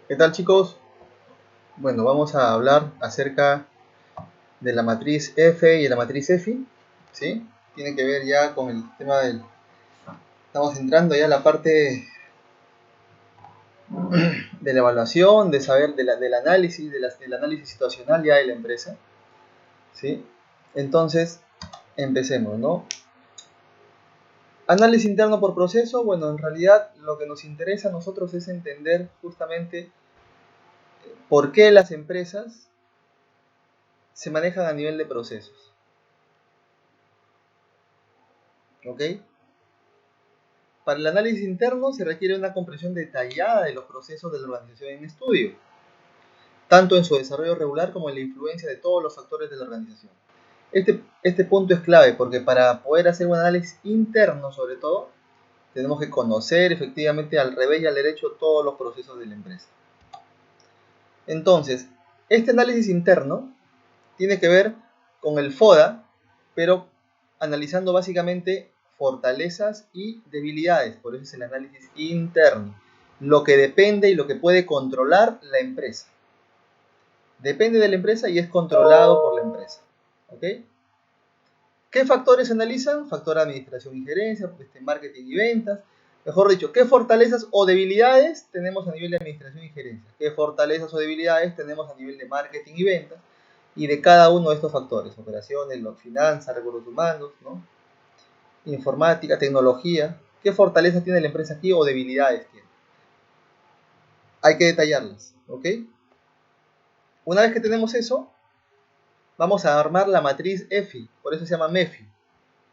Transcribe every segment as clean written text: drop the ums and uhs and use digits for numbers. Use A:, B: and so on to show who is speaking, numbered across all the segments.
A: ¿Qué tal, chicos? Bueno, vamos a hablar acerca de la matriz F y de la matriz EFI, ¿sí? Tiene que ver ya con el tema del... Estamos entrando ya a la parte de la evaluación, de saber del análisis, del análisis situacional ya de la empresa, ¿sí? Entonces, empecemos, ¿no? Análisis interno por proceso. Bueno, en realidad lo que nos interesa a nosotros es entender justamente por qué las empresas se manejan a nivel de procesos, ¿ok? Para el análisis interno se requiere una comprensión detallada de los procesos de la organización en estudio, tanto en su desarrollo regular como en la influencia de todos los factores de la organización. Este punto es clave porque para poder hacer un análisis interno, sobre todo, tenemos que conocer efectivamente al revés y al derecho todos los procesos de la empresa. Entonces, este análisis interno tiene que ver con el FODA, pero analizando básicamente fortalezas y debilidades. Por eso es el análisis interno. Lo que depende y lo que puede controlar la empresa. Depende de la empresa y es controlado por la empresa. ¿Ok? ¿Qué factores se analizan? Factor de administración y gerencia, marketing y ventas. Mejor dicho, ¿qué fortalezas o debilidades tenemos a nivel de administración y gerencia? ¿Qué fortalezas o debilidades tenemos a nivel de marketing y ventas? Y de cada uno de estos factores, operaciones, finanzas, recursos humanos, ¿no? Informática, tecnología, ¿qué fortalezas tiene la empresa aquí o debilidades tiene? Hay que detallarlas, ¿ok? Una vez que tenemos eso, vamos a armar la matriz EFI, por eso se llama MEFI,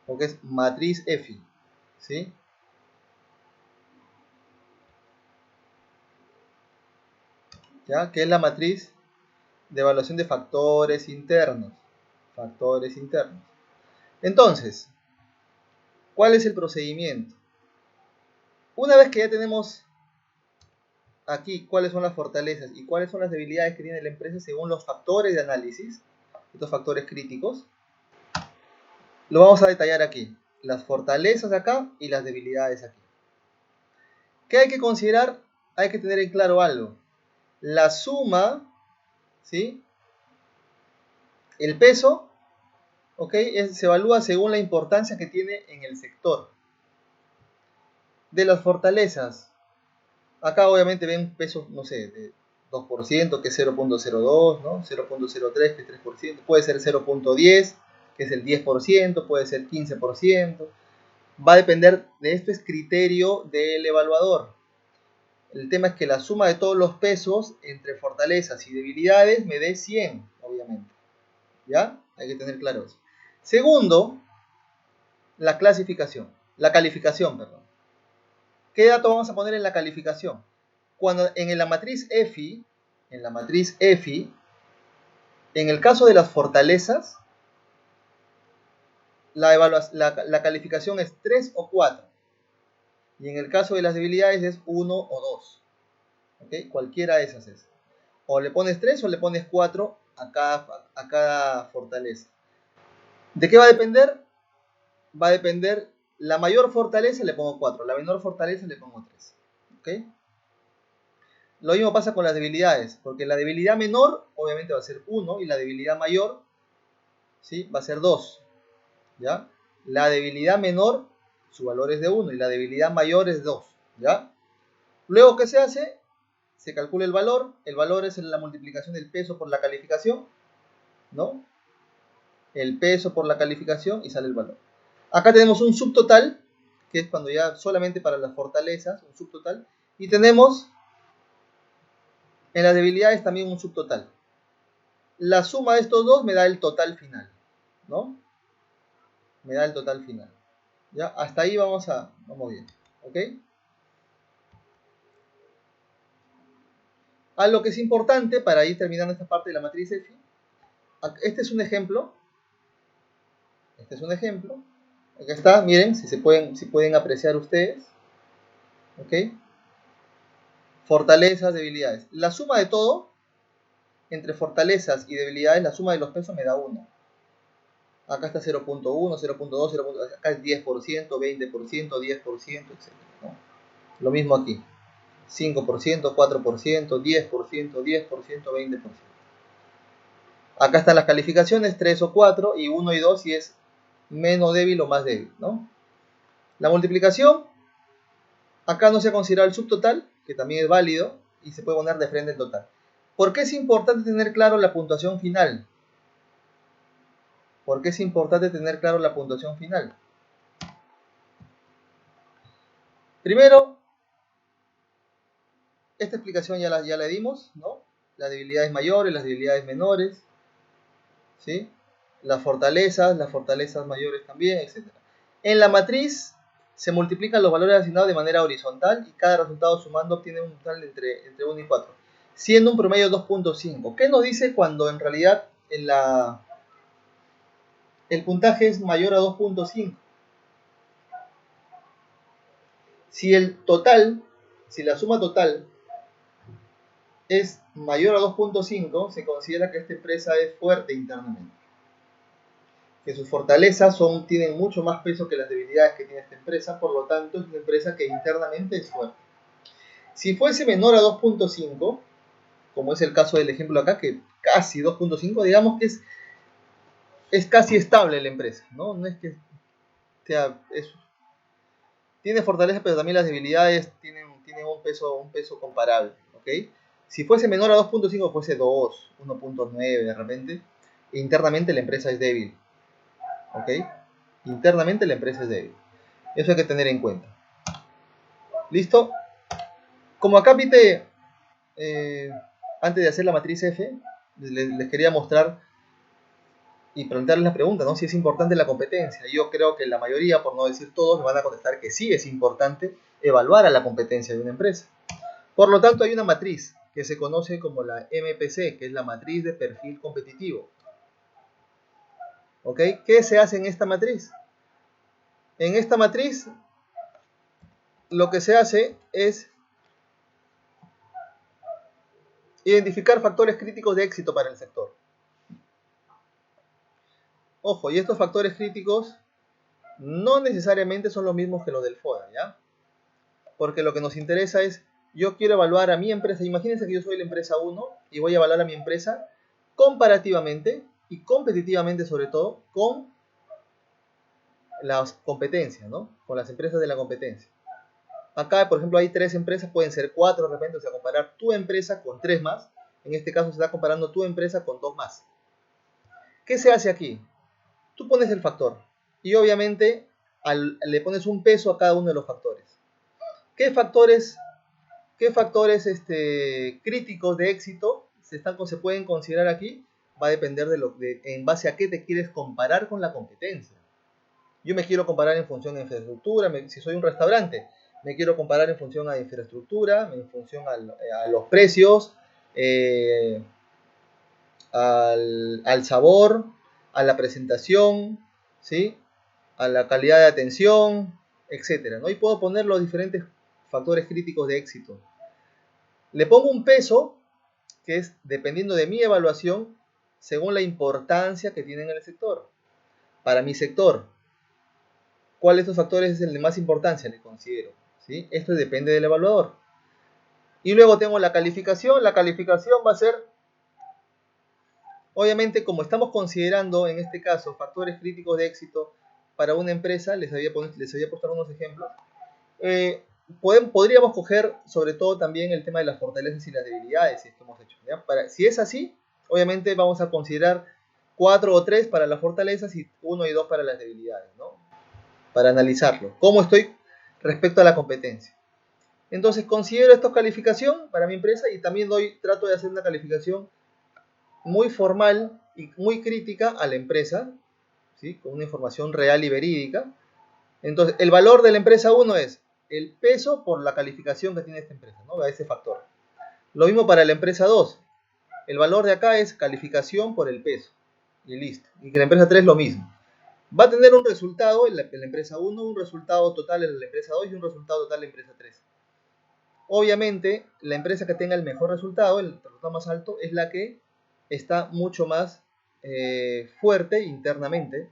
A: porque es matriz EFI, ¿sí? ¿Ya? Que es la matriz de evaluación de factores internos. Factores internos. Entonces, ¿cuál es el procedimiento? Una vez que ya tenemos aquí cuáles son las fortalezas y cuáles son las debilidades que tiene la empresa según los factores de análisis, estos factores críticos, lo vamos a detallar aquí. Las fortalezas acá y las debilidades aquí. ¿Qué hay que considerar? Hay que tener en claro algo. La suma, ¿sí? El peso, ¿ok? Se evalúa según la importancia que tiene en el sector. De las fortalezas, acá obviamente ven pesos, no sé, de 2%, que es 0.02, ¿no? 0.03, que es 3%, puede ser 0.10, que es el 10%, puede ser 15%. Va a depender de esto, es criterio del evaluador. El tema es que la suma de todos los pesos entre fortalezas y debilidades me dé 100, obviamente. ¿Ya? Hay que tener claro eso. Segundo, la clasificación, la calificación, perdón. ¿Qué dato vamos a poner en la calificación? Cuando en la matriz EFI, en el caso de las fortalezas, la calificación es 3 o 4. Y en el caso de las debilidades es 1 o 2. ¿Okay? Cualquiera de esas es. O le pones 3 o le pones 4 a cada fortaleza. ¿De qué va a depender? Va a depender, la mayor fortaleza le pongo 4, la menor fortaleza le pongo 3. ¿Okay? Lo mismo pasa con las debilidades, porque la debilidad menor obviamente va a ser 1 y la debilidad mayor, ¿sí? Va a ser 2. ¿Ya? La debilidad menor, su valor es de 1 y la debilidad mayor es 2. ¿Ya? Luego, ¿qué se hace? Se calcula el valor es la multiplicación del peso por la calificación, ¿no? El peso por la calificación y sale el valor. Acá tenemos un subtotal, que es cuando ya solamente para las fortalezas, un subtotal, y tenemos en las debilidades también un subtotal. La suma de estos dos me da el total final, ¿no? Me da el total final. ¿Ya? Hasta ahí vamos bien, ¿ok? A lo que es importante para ir terminando esta parte de la matriz EFI, este es un ejemplo. Acá está, miren, si pueden apreciar ustedes. ¿Ok? Fortalezas, debilidades. La suma de todo, entre fortalezas y debilidades, la suma de los pesos me da 1. Acá está 0.1, 0.2, 0.2, acá es 10%, 20%, 10%, etc. ¿no? Lo mismo aquí. 5%, 4%, 10%, 10%, 20%. Acá están las calificaciones, 3 o 4, y 1 y 2 si es menos débil o más débil, ¿no? La multiplicación, acá no se ha considerado el subtotal, que también es válido, y se puede poner de frente el total. ¿Por qué es importante tener claro la puntuación final? ¿Por qué es importante tener claro la puntuación final? Primero, esta explicación ya la dimos, ¿no? Las debilidades mayores, las debilidades menores, ¿sí? Las fortalezas mayores también, etc. En la matriz se multiplican los valores asignados de manera horizontal y cada resultado sumando obtiene un total entre 1 y 4, siendo un promedio 2.5. ¿Qué nos dice cuando en realidad el puntaje es mayor a 2.5? Si la suma total es mayor a 2.5, se considera que esta empresa es fuerte internamente, que sus fortalezas tienen mucho más peso que las debilidades que tiene esta empresa, por lo tanto es una empresa que internamente es fuerte. Si fuese menor a 2.5, como es el caso del ejemplo acá, que casi 2.5, digamos que es casi estable la empresa, ¿no? No es que sea eso. Tiene fortaleza, pero también las debilidades tienen un peso comparable, ¿ok? Si fuese menor a 2.5, fuese 2, 1.9 de repente, internamente la empresa es débil, ¿ok? Internamente la empresa es débil. Eso hay que tener en cuenta. ¿Listo? Como acá viste, antes de hacer la matriz F, les quería mostrar y plantearles la pregunta, ¿no? Si es importante la competencia. Yo creo que la mayoría, por no decir todos, me van a contestar que sí es importante evaluar a la competencia de una empresa. Por lo tanto, hay una matriz que se conoce como la MPC, que es la matriz de perfil competitivo. ¿Ok? ¿Qué se hace en esta matriz? En esta matriz, lo que se hace es identificar factores críticos de éxito para el sector. Ojo, y estos factores críticos no necesariamente son los mismos que los del FODA, ¿ya? Porque lo que nos interesa es, yo quiero evaluar a mi empresa, imagínense que yo soy la empresa 1 y voy a evaluar a mi empresa comparativamente y competitivamente sobre todo con las competencias, ¿no? Con las empresas de la competencia. Acá, por ejemplo, hay 3 empresas, pueden ser 4 de repente, o sea, comparar tu empresa con 3 más. En este caso se está comparando tu empresa con 2 más. ¿Qué se hace aquí? Tú pones el factor y obviamente le pones un peso a cada uno de los factores. ¿Qué factores críticos de éxito se pueden considerar aquí? Va a depender en base a qué te quieres comparar con la competencia. Yo me quiero comparar en función de infraestructura, si soy un restaurante, me quiero comparar en función a infraestructura, en función a los precios, al sabor, a la presentación, ¿sí? A la calidad de atención, etcétera, ¿no? Y puedo poner los diferentes factores críticos de éxito. Le pongo un peso que es dependiendo de mi evaluación según la importancia que tiene en el sector. Para mi sector, ¿cuál de estos factores es el de más importancia? Le considero, ¿sí? Esto depende del evaluador. Y luego tengo la calificación. La calificación va a ser, obviamente, como estamos considerando en este caso factores críticos de éxito para una empresa, les había puesto algunos ejemplos. Podríamos coger sobre todo también el tema de las fortalezas y las debilidades, si es que hemos hecho, ¿ya? Si es así, obviamente vamos a considerar 4 o 3 para las fortalezas y 1 y 2 para las debilidades, ¿no? Para analizarlo. ¿Cómo estoy respecto a la competencia? Entonces considero esta calificación para mi empresa y también trato de hacer una calificación muy formal y muy crítica a la empresa, ¿sí? Con una información real y verídica. Entonces, el valor de la empresa 1 es el peso por la calificación que tiene esta empresa, ¿no? A ese factor. Lo mismo para la empresa 2. El valor de acá es calificación por el peso. Y listo. Y que la empresa 3 lo mismo. Va a tener un resultado en la empresa 1, un resultado total en la empresa 2 y un resultado total en la empresa 3. Obviamente, la empresa que tenga el mejor resultado, el resultado más alto, es la que está mucho más fuerte internamente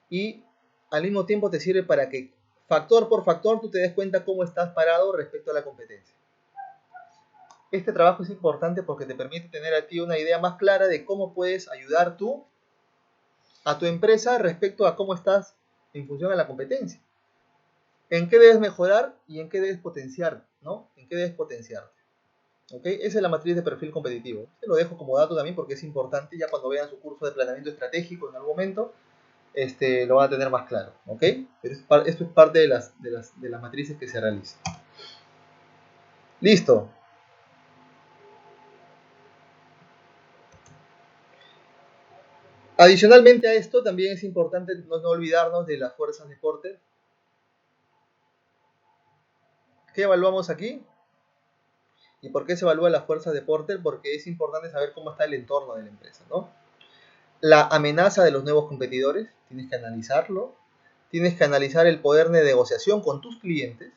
A: y al mismo tiempo te sirve para que factor por factor tú te des cuenta cómo estás parado respecto a la competencia. Este trabajo es importante porque te permite tener a ti una idea más clara de cómo puedes ayudar tú a tu empresa respecto a cómo estás en función a la competencia. En qué debes mejorar y en qué debes potenciar, ¿no? En qué debes potenciar. ¿Ok? Esa es la matriz de perfil competitivo. Se lo dejo como dato también porque es importante. Ya cuando vean su curso de planeamiento estratégico en algún momento, lo van a tener más claro. ¿Ok? Pero esto es parte de las matrices que se realizan. Listo. Adicionalmente a esto, también es importante no olvidarnos de las fuerzas de Porter. ¿Qué evaluamos aquí? ¿Y por qué se evalúa las fuerzas de Porter? Porque es importante saber cómo está el entorno de la empresa, ¿no? La amenaza de los nuevos competidores, tienes que analizarlo. Tienes que analizar el poder de negociación con tus clientes.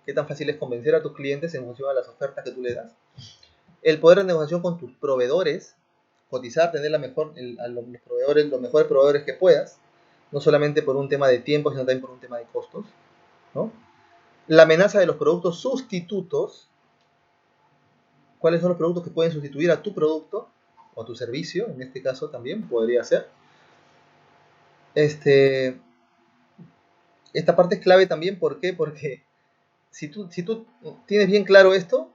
A: Qué tan fácil es convencer a tus clientes en función a las ofertas que tú le das. El poder de negociación con tus proveedores. Cotizar, tener a los proveedores, los mejores proveedores que puedas. No solamente por un tema de tiempo, sino también por un tema de costos, ¿no? La amenaza de los productos sustitutos. ¿Cuáles son los productos que pueden sustituir a tu producto o a tu servicio? En este caso también podría ser. Esta parte es clave también, ¿por qué? Porque si tú tienes bien claro esto,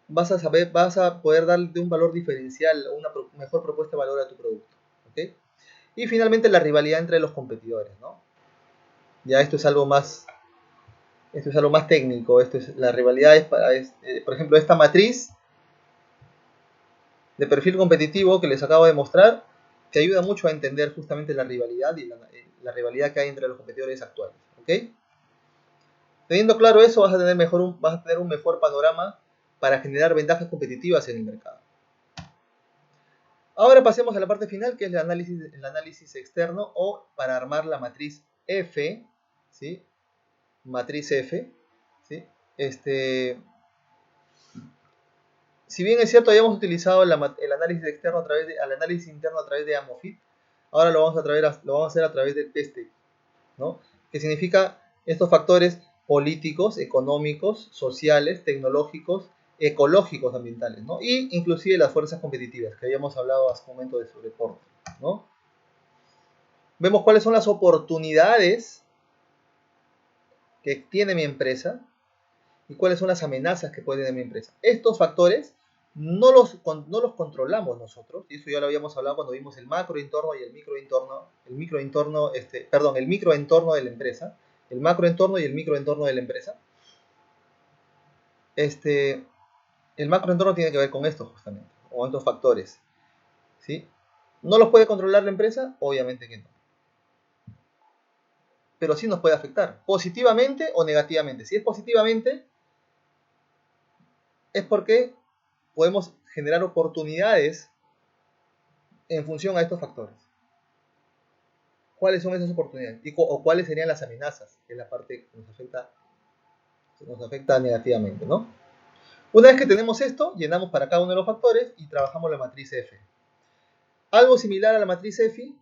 A: vas a poder darle un valor diferencial, una mejor propuesta de valor a tu producto. ¿Okay? Y finalmente la rivalidad entre los competidores, ¿no? Ya esto es algo más técnico. La rivalidad por ejemplo, esta matriz de perfil competitivo que les acabo de mostrar te ayuda mucho a entender justamente la rivalidad y la rivalidad que hay entre los competidores actuales. ¿Ok? Teniendo claro eso, vas a tener un mejor panorama para generar ventajas competitivas en el mercado. Ahora pasemos a la parte final, que es el análisis externo, o para armar la matriz F, ¿sí? Matriz F, ¿sí? Si bien es cierto, habíamos utilizado el análisis externo al análisis interno a través de Amofit, ahora lo vamos a hacer a través del PESTEC, ¿no? Que significa estos factores políticos, económicos, sociales, tecnológicos, ecológicos, ambientales, ¿no? Y inclusive las fuerzas competitivas, que habíamos hablado hace un momento de su reporte, ¿no? Vemos cuáles son las oportunidades que tiene mi empresa y cuáles son las amenazas que puede tener mi empresa. Estos factores no los controlamos nosotros, y eso ya lo habíamos hablado cuando vimos el macroentorno y el microentorno, el microentorno de la empresa, el macroentorno y el microentorno de la empresa. El macroentorno tiene que ver con esto justamente, con estos factores, ¿sí? ¿No los puede controlar la empresa? Obviamente que no. Pero sí nos puede afectar, positivamente o negativamente. Si es positivamente, es porque podemos generar oportunidades en función a estos factores. ¿Cuáles son esas oportunidades? ¿O cuáles serían las amenazas? Que es la parte que nos afecta negativamente, ¿no? Una vez que tenemos esto, llenamos para cada uno de los factores y trabajamos la matriz F. Algo similar a la matriz F,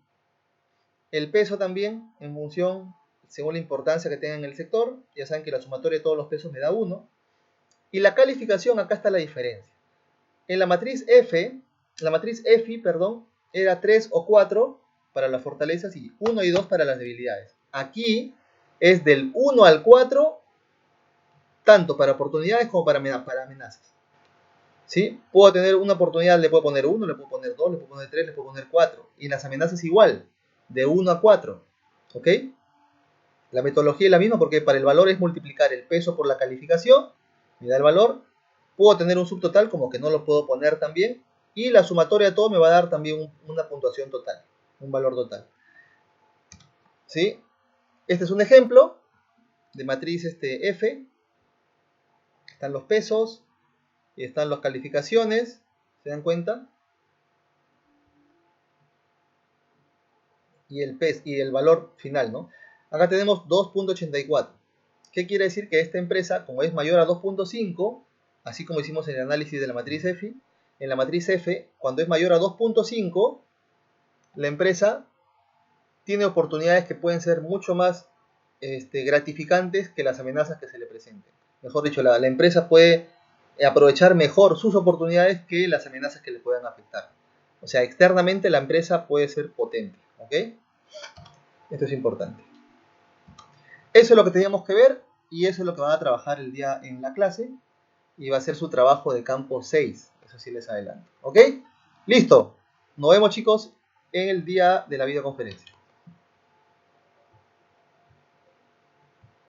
A: el peso también, en función, según la importancia que tenga en el sector. Ya saben que la sumatoria de todos los pesos me da 1. Y la calificación, acá está la diferencia. En la matriz F, era 3 o 4 para las fortalezas y 1 y 2 para las debilidades. Aquí es del 1 al 4, tanto para oportunidades como para amenazas. ¿Sí? Puedo tener una oportunidad, le puedo poner 1, le puedo poner 2, le puedo poner 3, le puedo poner 4. Y en las amenazas igual, de 1 a 4. ¿Ok? La metodología es la misma porque para el valor es multiplicar el peso por la calificación, me da el valor. Puedo tener un subtotal como que no lo puedo poner también. Y la sumatoria de todo me va a dar también una puntuación total, un valor total. ¿Sí? Este es un ejemplo de matriz F. Están los pesos, están las calificaciones, ¿se dan cuenta? Y el valor final, ¿no? Acá tenemos 2.84. ¿Qué quiere decir? Que esta empresa, como es mayor a 2.5, así como hicimos en el análisis de la matriz F, en la matriz F, cuando es mayor a 2.5, la empresa tiene oportunidades que pueden ser mucho más gratificantes que las amenazas que se le presenten. Mejor dicho, la empresa puede aprovechar mejor sus oportunidades que las amenazas que le puedan afectar. O sea, externamente la empresa puede ser potente, ¿ok? Esto es importante. Eso es lo que teníamos que ver y eso es lo que van a trabajar el día en la clase y va a ser su trabajo de campo 6. Eso sí les adelanto, ¿ok? Listo. Nos vemos, chicos, en el día de la videoconferencia.